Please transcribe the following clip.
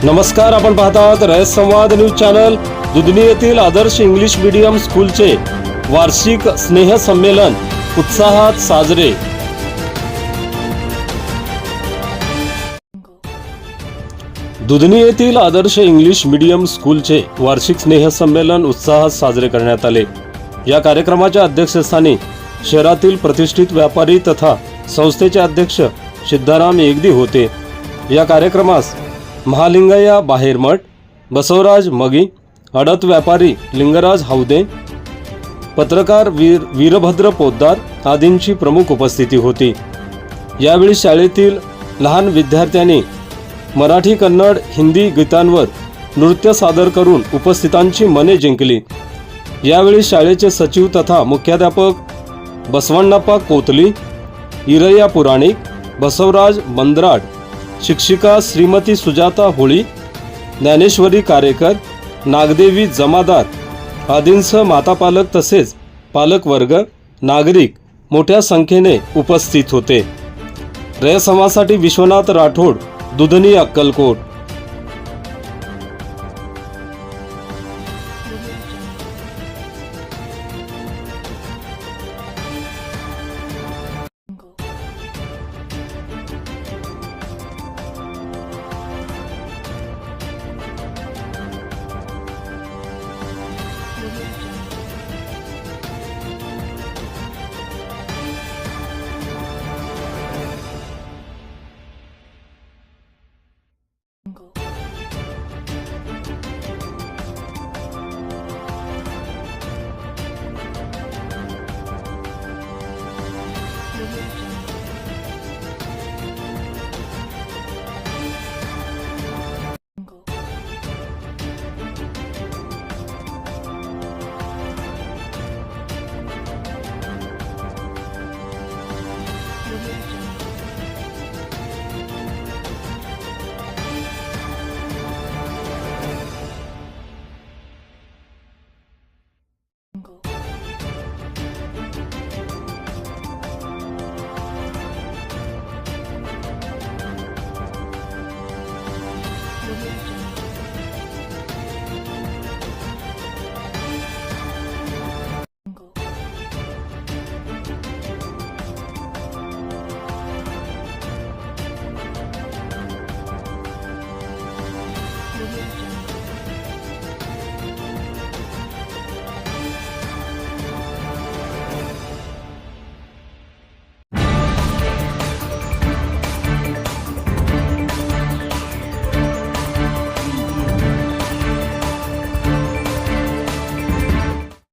नमस्कार, आपण पाहतात रयत संवाद न्यूज चॅनल। दुधनी येथील आदर्श इंग्लिश मीडियम स्कूलचे वार्षिक स्नेह संमेलन उत्साहात साजरे। दुधनी येथील आदर्श इंग्लिश मीडियम स्कूलचे वार्षिक स्नेह संमेलन उत्साहात साजरे करण्यात आले। या कार्यक्रमाच्या अध्यक्षस्थानी शहरातील प्रतिष्ठित व्यापारी तथा संस्थेचे अध्यक्ष सिद्धाराम येगदी होते। या कार्यक्रमास महालिंगय्या बाहेरमठ, बसवराज मगी, अडत व्यापारी लिंगराज हौदे, पत्रकार वीरभद्र पोद्दार आदींची प्रमुख उपस्थिती होती। यावेळी शाळेतील लहान विद्यार्थ्यांनी मराठी, कन्नड, हिंदी गीतांवर नृत्य सादर करून उपस्थितांची मने जिंकली। यावेळी शाळेचे सचिव तथा मुख्याध्यापक बसवण्णप्पा कोतली, इरय्या पुराणिक, बसवराज बंदराड, शिक्षिका श्रीमती सुजाता होळी, ज्ञानेश्वरी कारेकर, नागदेवी जमादार आदींसह माता पालक तसेच पालक वर्ग, नागरिक मोठ्या संख्येने उपस्थित होते। रयत समाजासाठी विश्वनाथ राठोड, दुधनी, अक्कलकोट।